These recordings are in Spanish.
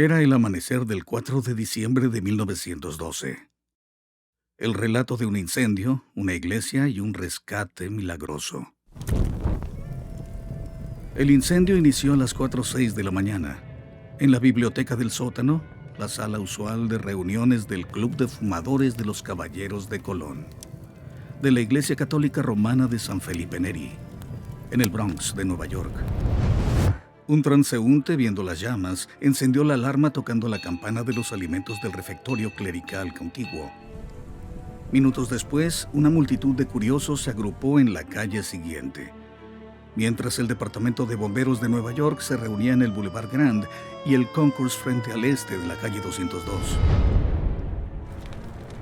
Era el amanecer del 4 de diciembre de 1912. El relato de un incendio, una iglesia y un rescate milagroso. El incendio inició a las 4:06 de la mañana. En la biblioteca del sótano, la sala usual de reuniones del Club de Fumadores de los Caballeros de Colón, de la Iglesia Católica Romana de San Felipe Neri, en el Bronx de Nueva York. Un transeúnte, viendo las llamas, encendió la alarma tocando la campana de los alimentos del refectorio clerical contiguo. Minutos después, una multitud de curiosos se agrupó en la calle siguiente, mientras el Departamento de Bomberos de Nueva York se reunía en el Boulevard Grand y el Concourse frente al este de la calle 202.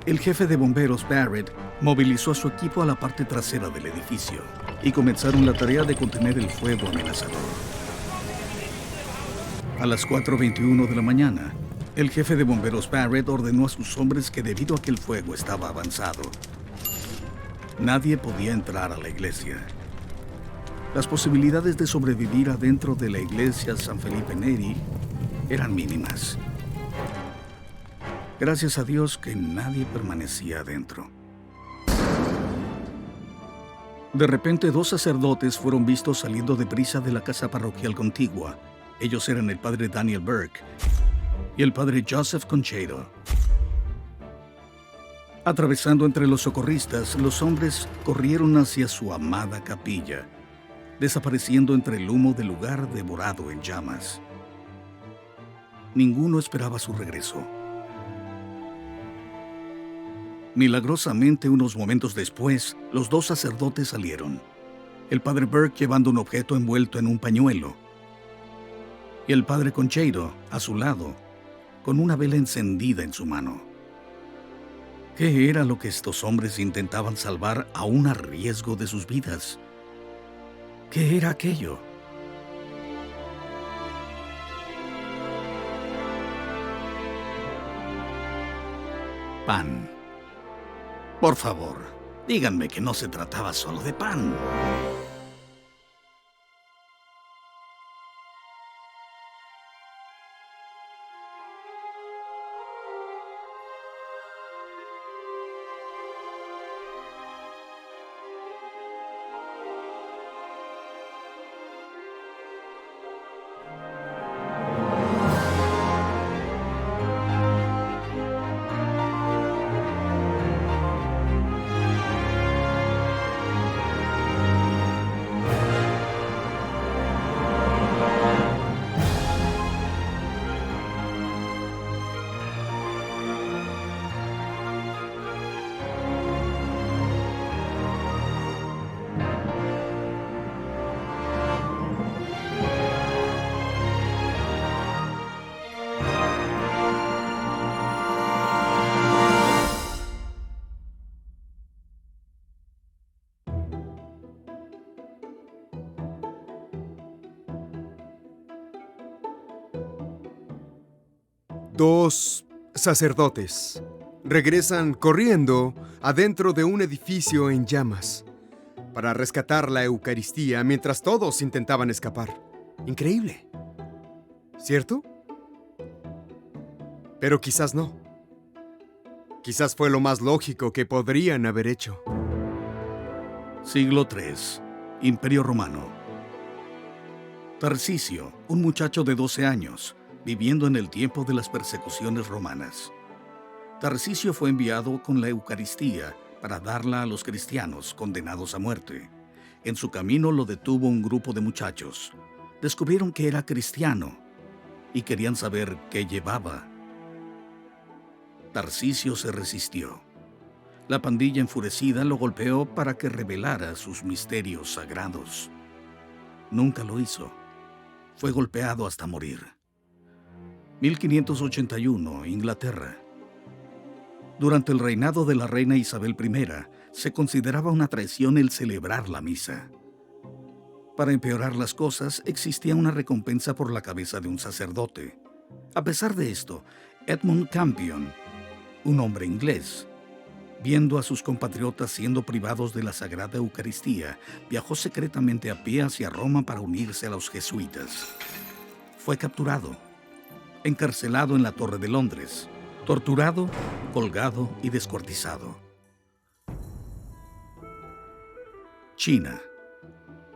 El jefe de bomberos, Barrett, movilizó a su equipo a la parte trasera del edificio y comenzaron la tarea de contener el fuego amenazador. A las 4:21 de la mañana, el jefe de bomberos Barrett ordenó a sus hombres que, debido a que el fuego estaba avanzado, nadie podía entrar a la iglesia. Las posibilidades de sobrevivir adentro de la iglesia San Felipe Neri eran mínimas. Gracias a Dios que nadie permanecía adentro. De repente, dos sacerdotes fueron vistos saliendo deprisa de la casa parroquial contigua. Ellos eran el padre Daniel Burke y el padre Joseph Conchedo. Atravesando entre los socorristas, los hombres corrieron hacia su amada capilla, desapareciendo entre el humo del lugar devorado en llamas. Ninguno esperaba su regreso. Milagrosamente, unos momentos después, los dos sacerdotes salieron. El padre Burke llevando un objeto envuelto en un pañuelo, y el padre Conchedo, a su lado, con una vela encendida en su mano. ¿Qué era lo que estos hombres intentaban salvar aún a riesgo de sus vidas? ¿Qué era aquello? Pan. Por favor, díganme que no se trataba solo de pan. Dos sacerdotes regresan corriendo adentro de un edificio en llamas para rescatar la Eucaristía mientras todos intentaban escapar. Increíble, ¿cierto? Pero quizás no. Quizás fue lo más lógico que podrían haber hecho. Siglo III. Imperio Romano. Tarcisio, un muchacho de 12 años, viviendo en el tiempo de las persecuciones romanas. Tarcisio fue enviado con la Eucaristía para darla a los cristianos condenados a muerte. En su camino lo detuvo un grupo de muchachos. Descubrieron que era cristiano y querían saber qué llevaba. Tarcisio se resistió. La pandilla enfurecida lo golpeó para que revelara sus misterios sagrados. Nunca lo hizo. Fue golpeado hasta morir. 1581, Inglaterra. Durante el reinado de la reina Isabel I, se consideraba una traición el celebrar la misa. Para empeorar las cosas, existía una recompensa por la cabeza de un sacerdote. A pesar de esto, Edmund Campion, un hombre inglés, viendo a sus compatriotas siendo privados de la Sagrada Eucaristía, viajó secretamente a pie hacia Roma para unirse a los jesuitas. Fue capturado. encarcelado en la Torre de Londres, torturado, colgado y descuartizado. China.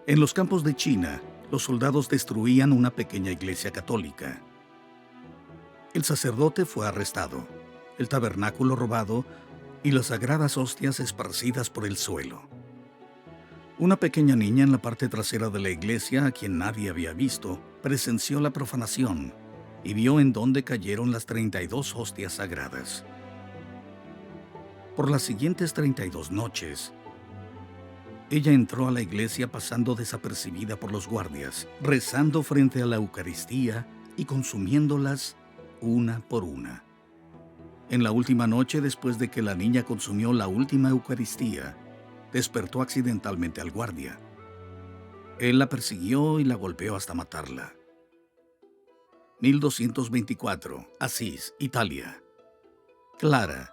En los campos de China, los soldados destruían una pequeña iglesia católica. El sacerdote fue arrestado, el tabernáculo robado y las sagradas hostias esparcidas por el suelo. Una pequeña niña en la parte trasera de la iglesia, a quien nadie había visto, presenció la profanación y vio en dónde cayeron las 32 hostias sagradas. Por las siguientes 32 noches, ella entró a la iglesia pasando desapercibida por los guardias, rezando frente a la Eucaristía y consumiéndolas una por una. En la última noche, después de que la niña consumió la última Eucaristía, despertó accidentalmente al guardia. Él la persiguió y la golpeó hasta matarla. 1224, Asís, Italia. Clara,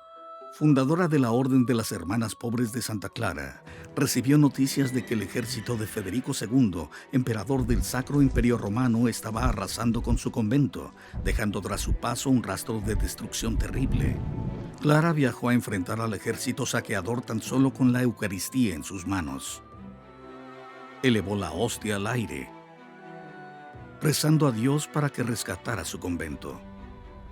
fundadora de la Orden de las Hermanas Pobres de Santa Clara, recibió noticias de que el ejército de Federico II, emperador del Sacro Imperio Romano, estaba arrasando con su convento, dejando tras su paso un rastro de destrucción terrible. Clara viajó a enfrentar al ejército saqueador tan solo con la Eucaristía en sus manos. Elevó la hostia al aire, rezando a Dios para que rescatara su convento.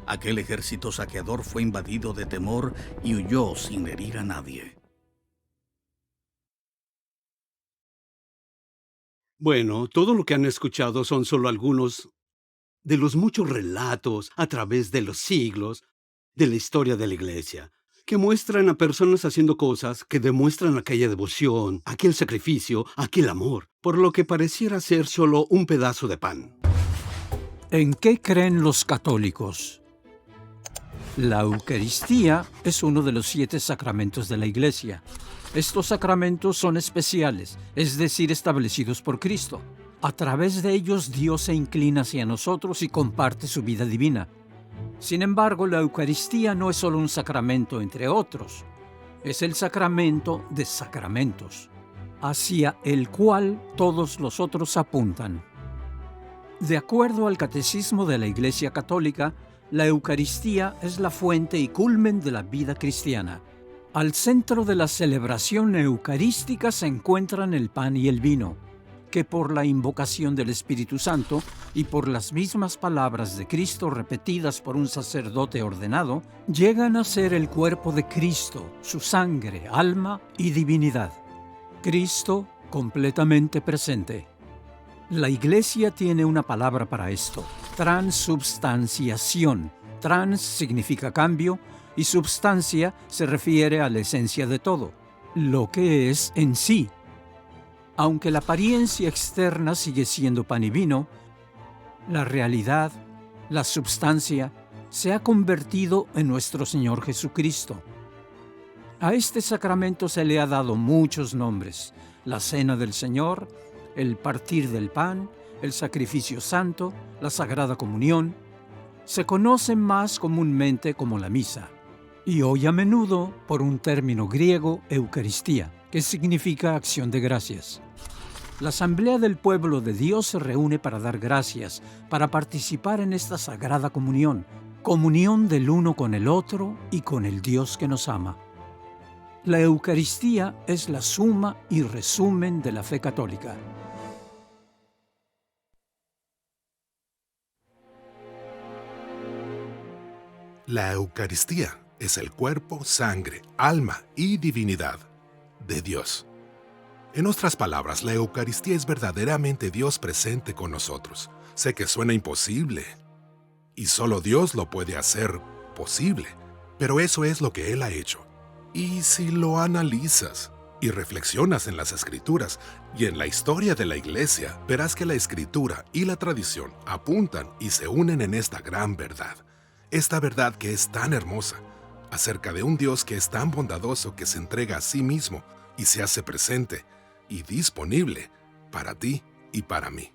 Aquel ejército saqueador fue invadido de temor y huyó sin herir a nadie. Bueno, todo lo que han escuchado son solo algunos de los muchos relatos a través de los siglos de la historia de la Iglesia, que muestran a personas haciendo cosas que demuestran aquella devoción, aquel sacrificio, aquel amor, por lo que pareciera ser solo un pedazo de pan. ¿En qué creen los católicos? La Eucaristía es uno de los 7 sacramentos de la Iglesia. Estos sacramentos son especiales, es decir, establecidos por Cristo. A través de ellos Dios se inclina hacia nosotros y comparte su vida divina. Sin embargo, la Eucaristía no es solo un sacramento entre otros. Es el sacramento de sacramentos, hacia el cual todos los otros apuntan. De acuerdo al Catecismo de la Iglesia Católica, la Eucaristía es la fuente y culmen de la vida cristiana. Al centro de la celebración eucarística se encuentran el pan y el vino, que por la invocación del Espíritu Santo y por las mismas palabras de Cristo repetidas por un sacerdote ordenado, llegan a ser el cuerpo de Cristo, su sangre, alma y divinidad. Cristo completamente presente. La Iglesia tiene una palabra para esto: transubstanciación. Trans significa cambio y substancia se refiere a la esencia de todo, lo que es en sí. Aunque la apariencia externa sigue siendo pan y vino, la realidad, la substancia, se ha convertido en nuestro Señor Jesucristo. A este sacramento se le ha dado muchos nombres: la Cena del Señor, el partir del pan, el sacrificio santo, la Sagrada Comunión. Se conoce más comúnmente como la misa, y hoy a menudo por un término griego, Eucaristía, que significa acción de gracias. La Asamblea del Pueblo de Dios se reúne para dar gracias, para participar en esta Sagrada Comunión, comunión del uno con el otro y con el Dios que nos ama. La Eucaristía es la suma y resumen de la fe católica. La Eucaristía es el cuerpo, sangre, alma y divinidad de Dios. En otras palabras, la Eucaristía es verdaderamente Dios presente con nosotros. Sé que suena imposible, y solo Dios lo puede hacer posible, pero eso es lo que Él ha hecho. Y si lo analizas y reflexionas en las Escrituras y en la historia de la Iglesia, verás que la Escritura y la tradición apuntan y se unen en esta gran verdad. Esta verdad que es tan hermosa, acerca de un Dios que es tan bondadoso que se entrega a sí mismo y se hace presente y disponible para ti y para mí.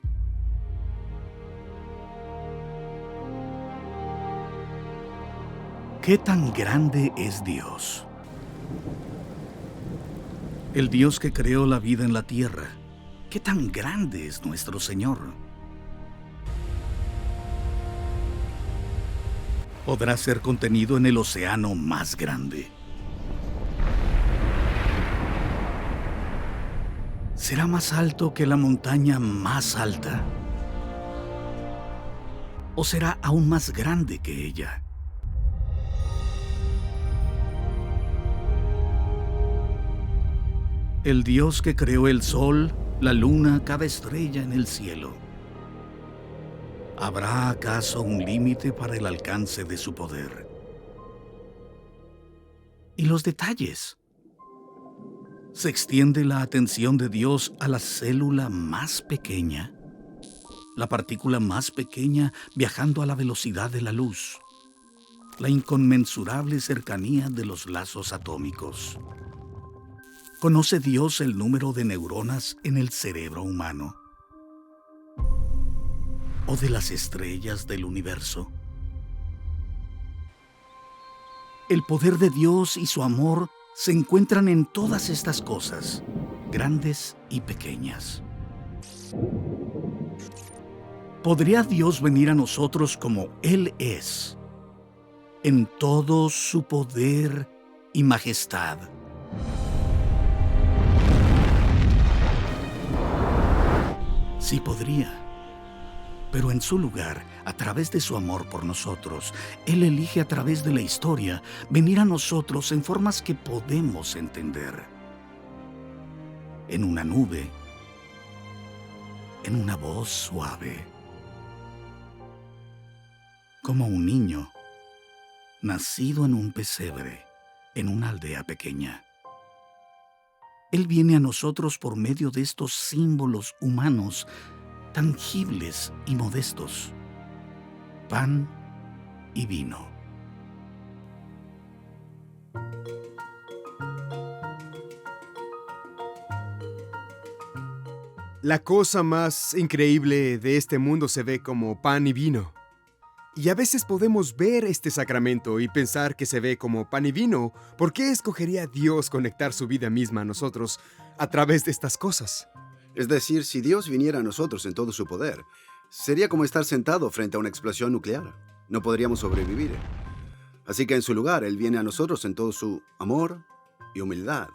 ¿Qué tan grande es Dios? El Dios que creó la vida en la tierra. ¿Qué tan grande es nuestro Señor? podrá ser contenido en el océano más grande. ¿Será más alto que la montaña más alta? ¿O será aún más grande que ella? El Dios que creó el sol, la luna, cada estrella en el cielo. ¿Habrá acaso un límite para el alcance de su poder? ¿Y los detalles? ¿Se extiende la atención de Dios a la célula más pequeña? La partícula más pequeña viajando a la velocidad de la luz. La inconmensurable cercanía de los lazos atómicos. ¿Conoce Dios el número de neuronas en el cerebro humano? ¿O de las estrellas del universo? El poder de Dios y su amor se encuentran en todas estas cosas, grandes y pequeñas. ¿Podría Dios venir a nosotros como Él es, en todo su poder y majestad? Sí podría. Pero en su lugar, a través de su amor por nosotros, Él elige a través de la historia venir a nosotros en formas que podemos entender. En una nube, en una voz suave, como un niño nacido en un pesebre, en una aldea pequeña. Él viene a nosotros por medio de estos símbolos humanos tangibles y modestos, pan y vino. La cosa más increíble de este mundo se ve como pan y vino. Y a veces podemos ver este sacramento y pensar que se ve como pan y vino. ¿Por qué escogería Dios conectar su vida misma a nosotros a través de estas cosas? Es decir, si Dios viniera a nosotros en todo su poder, sería como estar sentado frente a una explosión nuclear. No podríamos sobrevivir. Así que en su lugar, Él viene a nosotros en todo su amor y humildad.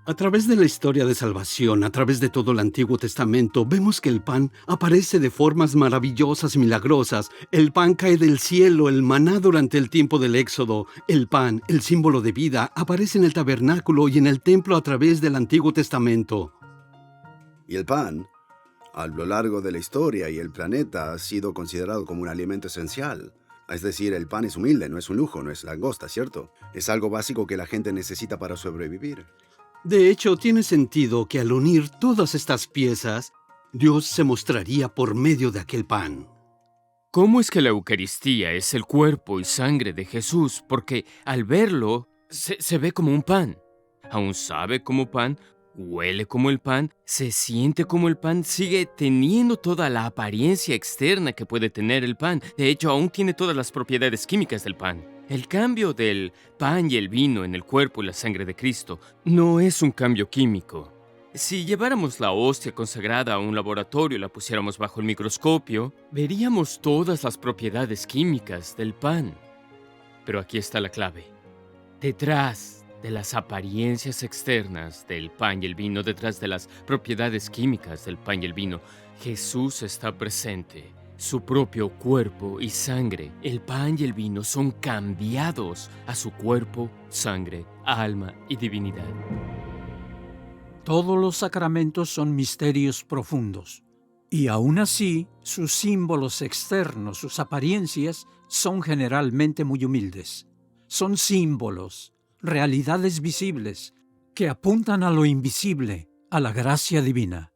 A través de la historia de salvación, a través de todo el Antiguo Testamento, vemos que el pan aparece de formas maravillosas y milagrosas. El pan cae del cielo, el maná durante el tiempo del Éxodo. El pan, el símbolo de vida, aparece en el tabernáculo y en el templo a través del Antiguo Testamento. Y el pan, a lo largo de la historia y el planeta, ha sido considerado como un alimento esencial. Es decir, el pan es humilde, no es un lujo, no es langosta, ¿cierto? Es algo básico que la gente necesita para sobrevivir. De hecho, tiene sentido que al unir todas estas piezas, Dios se mostraría por medio de aquel pan. ¿Cómo es que la Eucaristía es el cuerpo y sangre de Jesús? Porque al verlo, se ve como un pan. Aún sabe como pan, huele como el pan, se siente como el pan, sigue teniendo toda la apariencia externa que puede tener el pan. De hecho, aún tiene todas las propiedades químicas del pan. El cambio del pan y el vino en el cuerpo y la sangre de Cristo no es un cambio químico. Si lleváramos la hostia consagrada a un laboratorio y la pusiéramos bajo el microscopio, veríamos todas las propiedades químicas del pan. Pero aquí está la clave. Detrás de las apariencias externas del pan y el vino, detrás de las propiedades químicas del pan y el vino, Jesús está presente. Su propio cuerpo y sangre, el pan y el vino son cambiados a su cuerpo, sangre, alma y divinidad. Todos los sacramentos son misterios profundos, y aún así, sus símbolos externos, sus apariencias, son generalmente muy humildes. Son símbolos, realidades visibles, que apuntan a lo invisible, a la gracia divina.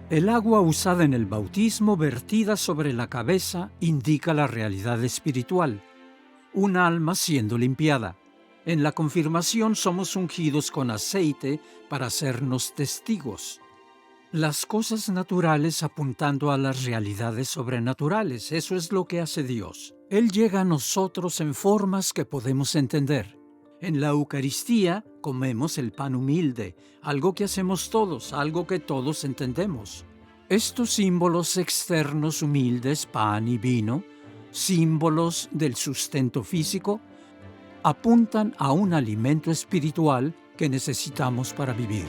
El agua usada en el bautismo vertida sobre la cabeza indica la realidad espiritual, un alma siendo limpiada. En la confirmación somos ungidos con aceite para hacernos testigos. Las cosas naturales apuntando a las realidades sobrenaturales, eso es lo que hace Dios. Él llega a nosotros en formas que podemos entender. En la Eucaristía comemos el pan humilde, algo que hacemos todos, algo que todos entendemos. Estos símbolos externos humildes, pan y vino, símbolos del sustento físico, apuntan a un alimento espiritual que necesitamos para vivir.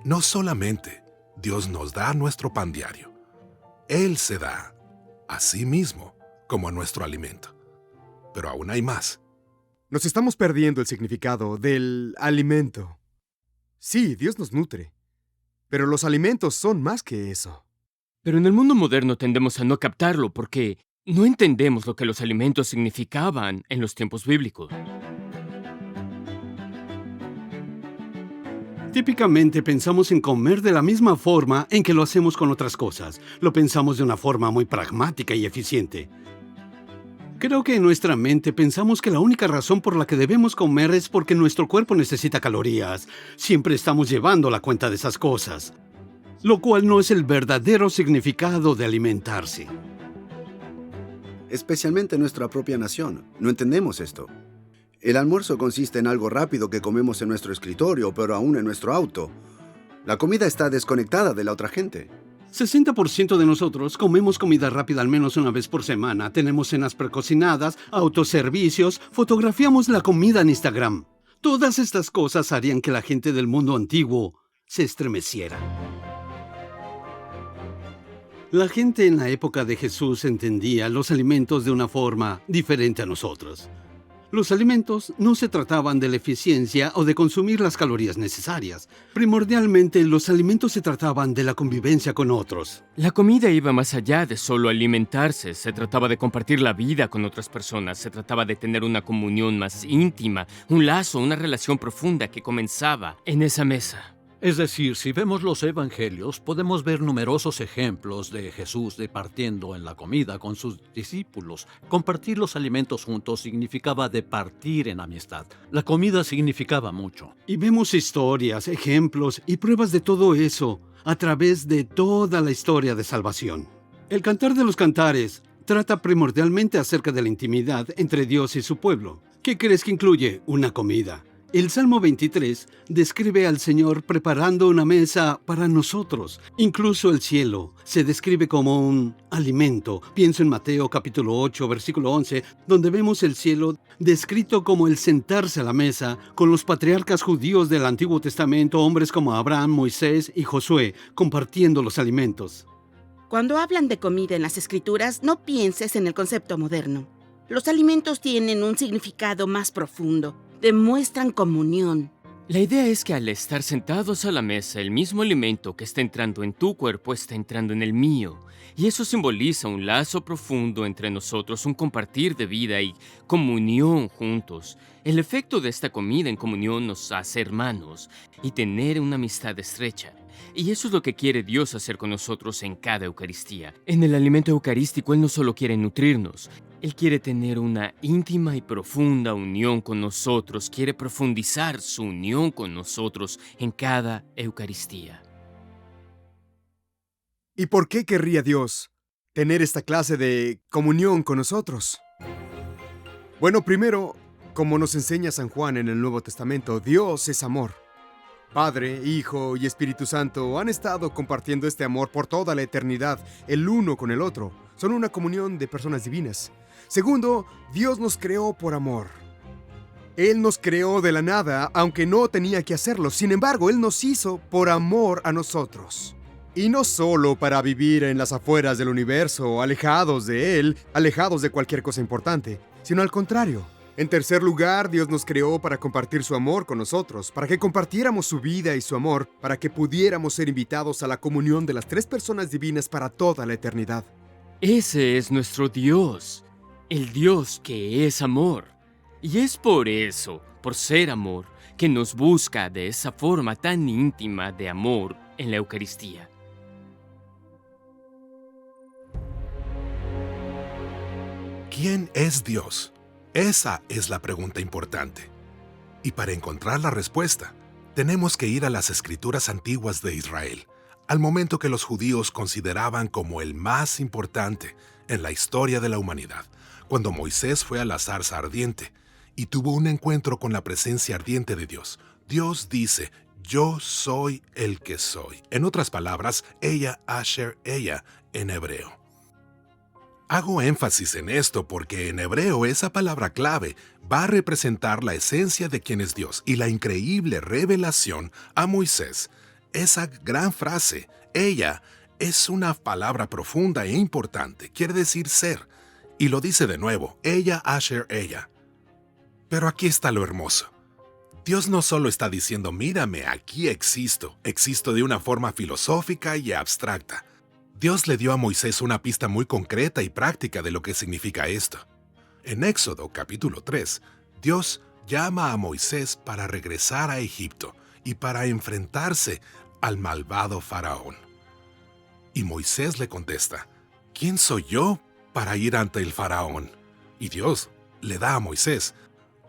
No solamente Dios nos da nuestro pan diario, Él se da a sí mismo como nuestro alimento. Pero aún hay más. Nos estamos perdiendo el significado del alimento. Sí, Dios nos nutre, pero los alimentos son más que eso. Pero en el mundo moderno tendemos a no captarlo porque no entendemos lo que los alimentos significaban en los tiempos bíblicos. Típicamente pensamos en comer de la misma forma en que lo hacemos con otras cosas. Lo pensamos de una forma muy pragmática y eficiente. Creo que en nuestra mente pensamos que la única razón por la que debemos comer es porque nuestro cuerpo necesita calorías. Siempre estamos llevando la cuenta de esas cosas, lo cual no es el verdadero significado de alimentarse. Especialmente en nuestra propia nación. No entendemos esto. El almuerzo consiste en algo rápido que comemos en nuestro escritorio, pero aún en nuestro auto. La comida está desconectada de la otra gente. 60% de nosotros comemos comida rápida al menos una vez por semana. Tenemos cenas precocinadas, autoservicios, fotografiamos la comida en Instagram. Todas estas cosas harían que la gente del mundo antiguo se estremeciera. La gente en la época de Jesús entendía los alimentos de una forma diferente a nosotros. Los alimentos no se trataban de la eficiencia o de consumir las calorías necesarias. Primordialmente, los alimentos se trataban de la convivencia con otros. La comida iba más allá de solo alimentarse. Se trataba de compartir la vida con otras personas. Se trataba de tener una comunión más íntima, un lazo, una relación profunda que comenzaba en esa mesa. Es decir, si vemos los evangelios, podemos ver numerosos ejemplos de Jesús departiendo en la comida con sus discípulos. Compartir los alimentos juntos significaba departir en amistad. La comida significaba mucho. Y vemos historias, ejemplos y pruebas de todo eso a través de toda la historia de salvación. El Cantar de los Cantares trata primordialmente acerca de la intimidad entre Dios y su pueblo. ¿Qué crees que incluye? Una comida. El Salmo 23 describe al Señor preparando una mesa para nosotros. Incluso el cielo se describe como un alimento. Pienso en Mateo capítulo 8, versículo 11, donde vemos el cielo descrito como el sentarse a la mesa con los patriarcas judíos del Antiguo Testamento, hombres como Abraham, Moisés y Josué, compartiendo los alimentos. Cuando hablan de comida en las Escrituras, no pienses en el concepto moderno. Los alimentos tienen un significado más profundo. Demuestran comunión. La idea es que al estar sentados a la mesa, el mismo alimento que está entrando en tu cuerpo está entrando en el mío. Y eso simboliza un lazo profundo entre nosotros, un compartir de vida y comunión juntos. El efecto de esta comida en comunión nos hace hermanos y tener una amistad estrecha. Y eso es lo que quiere Dios hacer con nosotros en cada Eucaristía. En el alimento eucarístico, Él no solo quiere nutrirnos, Él quiere tener una íntima y profunda unión con nosotros, quiere profundizar su unión con nosotros en cada Eucaristía. ¿Y por qué querría Dios tener esta clase de comunión con nosotros? Bueno, primero, como nos enseña San Juan en el Nuevo Testamento, Dios es amor. Padre, Hijo y Espíritu Santo han estado compartiendo este amor por toda la eternidad, el uno con el otro. Son una comunión de personas divinas. Segundo, Dios nos creó por amor. Él nos creó de la nada, aunque no tenía que hacerlo. Sin embargo, Él nos hizo por amor a nosotros. Y no solo para vivir en las afueras del universo, alejados de Él, alejados de cualquier cosa importante, sino al contrario. En tercer lugar, Dios nos creó para compartir su amor con nosotros, para que compartiéramos su vida y su amor, para que pudiéramos ser invitados a la comunión de las tres personas divinas para toda la eternidad. Ese es nuestro Dios, el Dios que es amor. Y es por eso, por ser amor, que nos busca de esa forma tan íntima de amor en la Eucaristía. ¿Quién es Dios? Esa es la pregunta importante. Y para encontrar la respuesta, tenemos que ir a las escrituras antiguas de Israel, al momento que los judíos consideraban como el más importante en la historia de la humanidad, cuando Moisés fue a la zarza ardiente y tuvo un encuentro con la presencia ardiente de Dios. Dios dice: yo soy el que soy. En otras palabras, ella, Asher, ella, en hebreo. Hago énfasis en esto porque en hebreo esa palabra clave va a representar la esencia de quién es Dios y la increíble revelación a Moisés. Esa gran frase, ella, es una palabra profunda e importante, quiere decir ser. Y lo dice de nuevo, ella, Asher, ella. Pero aquí está lo hermoso. Dios no solo está diciendo, mírame, aquí existo de una forma filosófica y abstracta. Dios le dio a Moisés una pista muy concreta y práctica de lo que significa esto. En Éxodo capítulo 3, Dios llama a Moisés para regresar a Egipto y para enfrentarse al malvado faraón. Y Moisés le contesta, ¿quién soy yo para ir ante el faraón? Y Dios le da a Moisés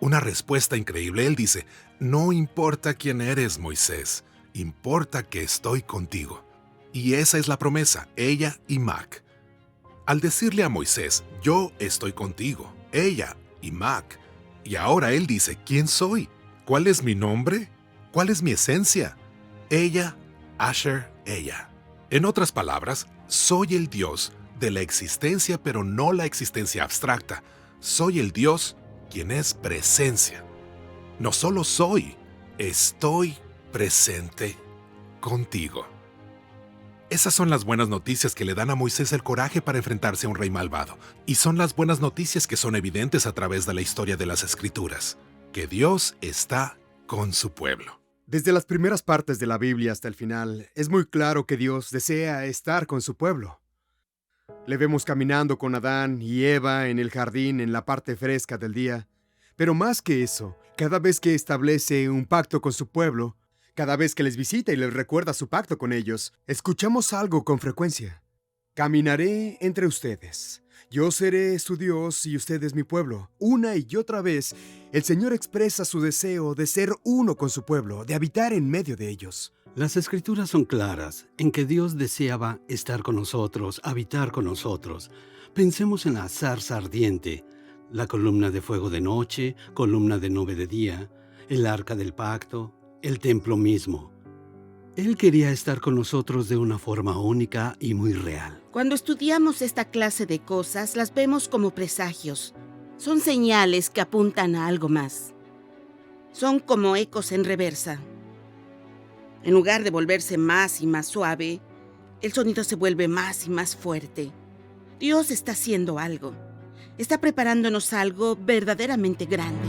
una respuesta increíble. Él dice, no importa quién eres, Moisés, importa que estoy contigo. Y esa es la promesa, ella y Mac. Al decirle a Moisés, yo estoy contigo, ella y Mac, y ahora él dice, ¿quién soy? ¿Cuál es mi nombre? ¿Cuál es mi esencia? Ella, Asher, ella. En otras palabras, soy el Dios de la existencia, pero no la existencia abstracta. Soy el Dios quien es presencia. No solo soy, estoy presente contigo. Esas son las buenas noticias que le dan a Moisés el coraje para enfrentarse a un rey malvado. Y son las buenas noticias que son evidentes a través de la historia de las Escrituras, que Dios está con su pueblo. Desde las primeras partes de la Biblia hasta el final, es muy claro que Dios desea estar con su pueblo. Le vemos caminando con Adán y Eva en el jardín en la parte fresca del día. Pero más que eso, cada vez que establece un pacto con su pueblo, cada vez que les visita y les recuerda su pacto con ellos, escuchamos algo con frecuencia. Caminaré entre ustedes. Yo seré su Dios y ustedes mi pueblo. Una y otra vez, el Señor expresa su deseo de ser uno con su pueblo, de habitar en medio de ellos. Las Escrituras son claras en que Dios deseaba estar con nosotros, habitar con nosotros. Pensemos en la zarza ardiente, la columna de fuego de noche, columna de nube de día, el arca del pacto, el templo mismo. Él quería estar con nosotros de una forma única y muy real. Cuando estudiamos esta clase de cosas, las vemos como presagios. Son señales que apuntan a algo más. Son como ecos en reversa. En lugar de volverse más y más suave, el sonido se vuelve más y más fuerte. Dios está haciendo algo. Está preparándonos algo verdaderamente grande.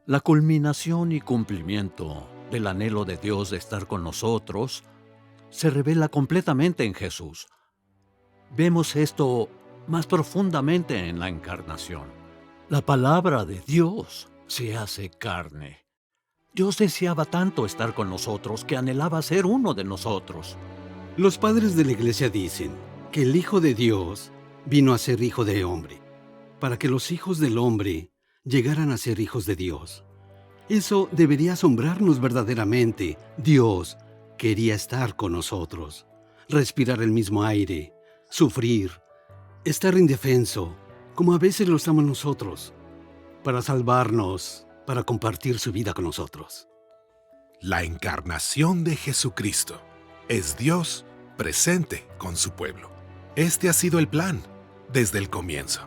La culminación y cumplimiento del anhelo de Dios de estar con nosotros se revela completamente en Jesús. Vemos esto más profundamente en la encarnación. La palabra de Dios se hace carne. Dios deseaba tanto estar con nosotros que anhelaba ser uno de nosotros. Los padres de la Iglesia dicen que el Hijo de Dios vino a ser hijo de hombre, para que los hijos del hombre llegaran a ser hijos de Dios. Eso debería asombrarnos verdaderamente. Dios quería estar con nosotros, respirar el mismo aire, sufrir, estar indefenso, como a veces lo estamos nosotros, para salvarnos, para compartir su vida con nosotros. La encarnación de Jesucristo es Dios presente con su pueblo. Este ha sido el plan desde el comienzo.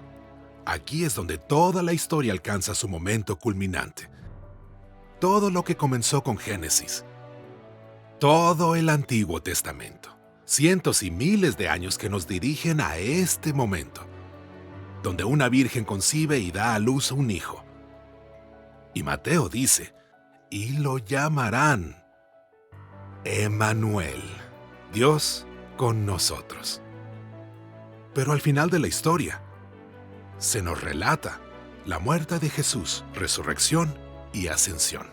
Aquí es donde toda la historia alcanza su momento culminante. Todo lo que comenzó con Génesis. Todo el Antiguo Testamento. Cientos y miles de años que nos dirigen a este momento, donde una virgen concibe y da a luz un hijo. Y Mateo dice, y lo llamarán Emmanuel, Dios con nosotros. Pero al final de la historia, se nos relata la muerte de Jesús, resurrección y ascensión.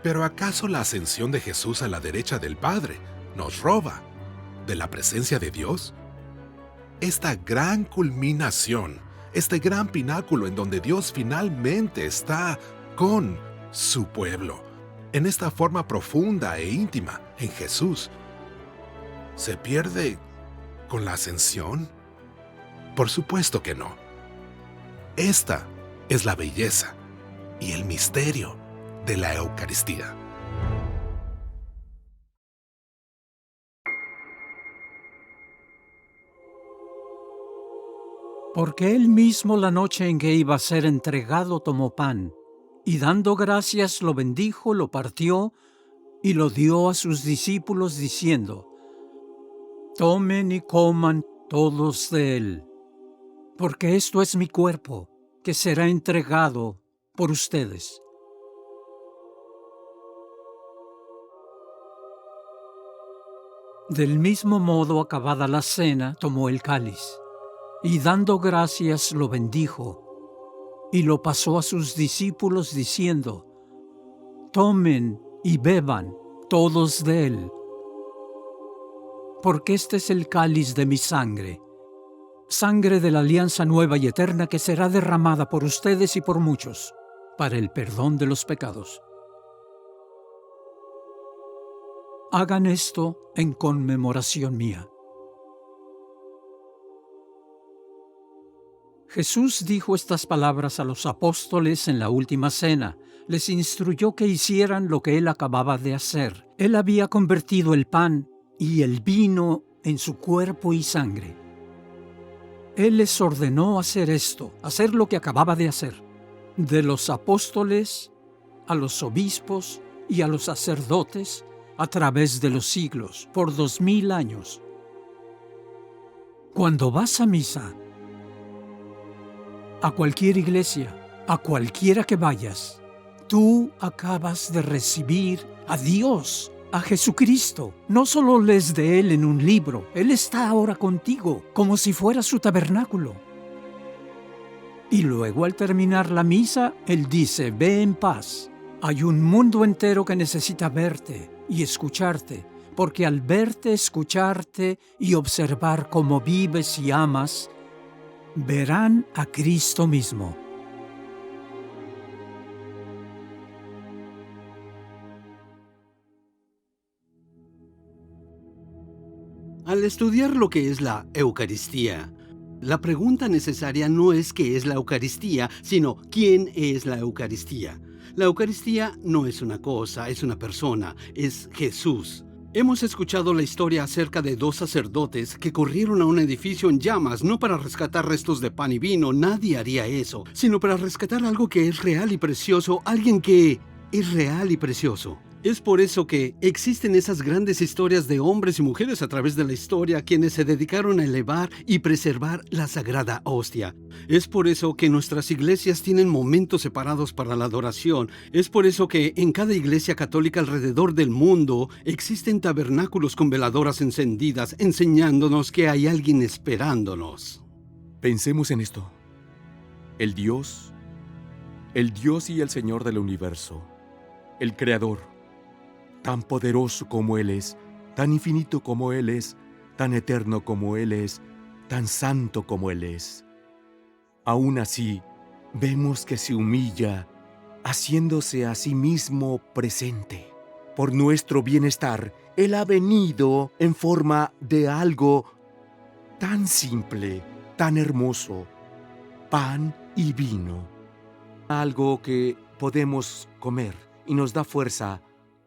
¿Pero acaso la ascensión de Jesús a la derecha del Padre nos roba de la presencia de Dios? Esta gran culminación, este gran pináculo en donde Dios finalmente está con su pueblo, en esta forma profunda e íntima en Jesús, se pierde con la ascensión? Por supuesto que no. Esta es la belleza y el misterio de la Eucaristía. Porque él mismo la noche en que iba a ser entregado tomó pan, y dando gracias lo bendijo, lo partió y lo dio a sus discípulos diciendo: Tomen y coman todos de él, porque esto es mi cuerpo, que será entregado por ustedes. Del mismo modo, acabada la cena, tomó el cáliz, y dando gracias lo bendijo, y lo pasó a sus discípulos diciendo: Tomen y beban todos de él, porque este es el cáliz de mi sangre, sangre de la alianza nueva y eterna que será derramada por ustedes y por muchos, para el perdón de los pecados. Hagan esto en conmemoración mía. Jesús dijo estas palabras a los apóstoles en la última cena. Les instruyó que hicieran lo que él acababa de hacer. Él había convertido el pan y el vino en su cuerpo y sangre. Él les ordenó hacer esto, hacer lo que acababa de hacer. De los apóstoles a los obispos y a los sacerdotes a través de los siglos, por 2000 años. Cuando vas a misa, a cualquier iglesia, a cualquiera que vayas, tú acabas de recibir a Dios, a Jesucristo. No solo lees de Él en un libro, Él está ahora contigo, como si fuera su tabernáculo. Y luego al terminar la misa, Él dice: ve en paz. Hay un mundo entero que necesita verte y escucharte, porque al verte, escucharte y observar cómo vives y amas, verán a Cristo mismo. Al estudiar lo que es la Eucaristía, la pregunta necesaria no es qué es la Eucaristía, sino quién es la Eucaristía. La Eucaristía no es una cosa, es una persona, es Jesús. Hemos escuchado la historia acerca de 2 sacerdotes que corrieron a un edificio en llamas, no para rescatar restos de pan y vino, nadie haría eso, sino para rescatar algo que es real y precioso, alguien que es real y precioso. Es por eso que existen esas grandes historias de hombres y mujeres a través de la historia quienes se dedicaron a elevar y preservar la sagrada hostia. Es por eso que nuestras iglesias tienen momentos separados para la adoración. Es por eso que en cada iglesia católica alrededor del mundo existen tabernáculos con veladoras encendidas enseñándonos que hay alguien esperándonos. Pensemos en esto. El Dios y el Señor del universo, el Creador, tan poderoso como Él es, tan infinito como Él es, tan eterno como Él es, tan santo como Él es. Aún así, vemos que se humilla, haciéndose a sí mismo presente. Por nuestro bienestar, Él ha venido en forma de algo tan simple, tan hermoso, pan y vino. Algo que podemos comer y nos da fuerza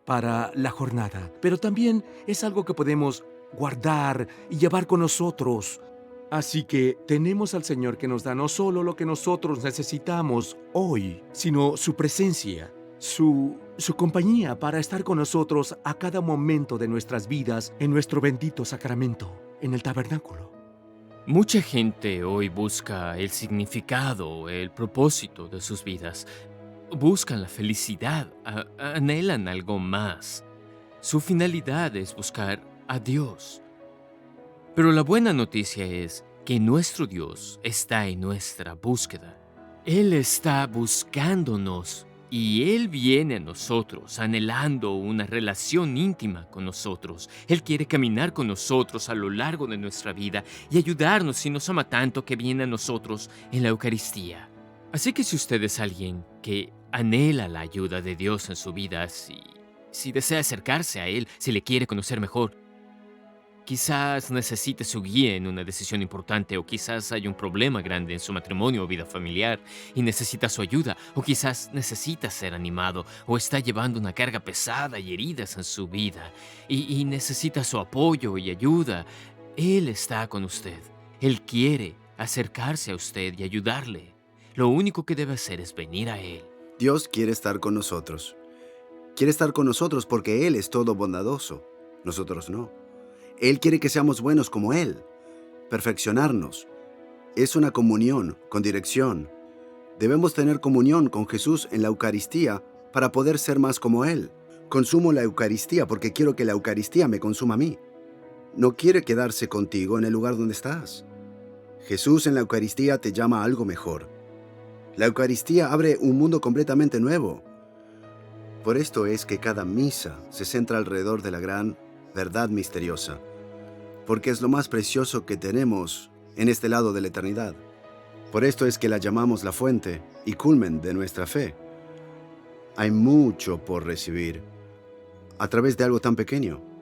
para la jornada, pero también es algo que podemos guardar y llevar con nosotros. Así que tenemos al Señor que nos da no solo lo que nosotros necesitamos hoy, sino su presencia, su compañía para estar con nosotros a cada momento de nuestras vidas en nuestro bendito sacramento, en el tabernáculo. Mucha gente hoy busca el significado, el propósito de sus vidas. Buscan la felicidad, anhelan algo más. Su finalidad es buscar a Dios. Pero la buena noticia es que nuestro Dios está en nuestra búsqueda. Él está buscándonos y Él viene a nosotros anhelando una relación íntima con nosotros. Él quiere caminar con nosotros a lo largo de nuestra vida y ayudarnos y nos ama tanto que viene a nosotros en la Eucaristía. Así que si usted es alguien que anhela la ayuda de Dios en su vida, si desea acercarse a Él, si le quiere conocer mejor, Quizás necesite su guía en una decisión importante, o quizás hay un problema grande en su matrimonio o vida familiar y necesita su ayuda, o quizás necesita ser animado o está llevando una carga pesada y heridas en su vida y necesita su apoyo y ayuda. Él está con usted. Él quiere acercarse a usted y ayudarle. Lo único que debe hacer es venir a Él. Dios quiere estar con nosotros. Quiere estar con nosotros porque Él es todo bondadoso. Nosotros no. Él quiere que seamos buenos como Él. Perfeccionarnos. Es una comunión con dirección. Debemos tener comunión con Jesús en la Eucaristía para poder ser más como Él. Consumo la Eucaristía porque quiero que la Eucaristía me consuma a mí. No quiere quedarse contigo en el lugar donde estás. Jesús en la Eucaristía te llama a algo mejor. La Eucaristía abre un mundo completamente nuevo. Por esto es que cada misa se centra alrededor de la gran verdad misteriosa, porque es lo más precioso que tenemos en este lado de la eternidad. Por esto es que la llamamos la fuente y culmen de nuestra fe. Hay mucho por recibir a través de algo tan pequeño.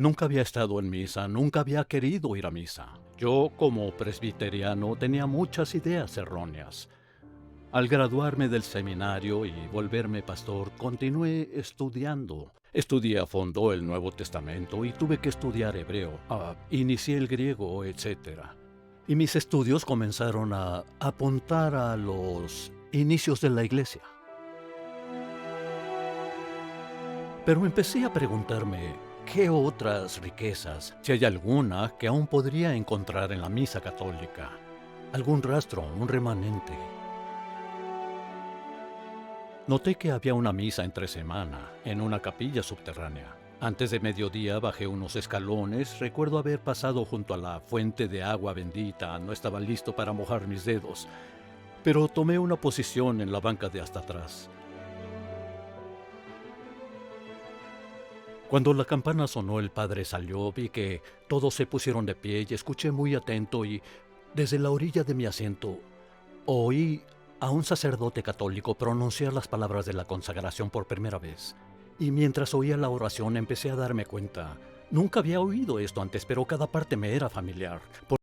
Nunca había estado en misa, nunca había querido ir a misa. Yo, como presbiteriano, tenía muchas ideas erróneas. Al graduarme del seminario y volverme pastor, continué estudiando. Estudié a fondo el Nuevo Testamento y tuve que estudiar hebreo. Inicié el griego, etc. Y mis estudios comenzaron a apuntar a los inicios de la iglesia. Pero empecé a preguntarme, ¿qué otras riquezas, si hay alguna, que aún podría encontrar en la misa católica? ¿Algún rastro, un remanente? Noté que había una misa entre semana, en una capilla subterránea. Antes de mediodía bajé unos escalones, recuerdo haber pasado junto a la fuente de agua bendita, no estaba listo para mojar mis dedos, pero tomé una posición en la banca de hasta atrás. Cuando la campana sonó, el padre salió, vi que todos se pusieron de pie y escuché muy atento y, desde la orilla de mi asiento, oí a un sacerdote católico pronunciar las palabras de la consagración por primera vez. Y mientras oía la oración empecé a darme cuenta. Nunca había oído esto antes, pero cada parte me era familiar.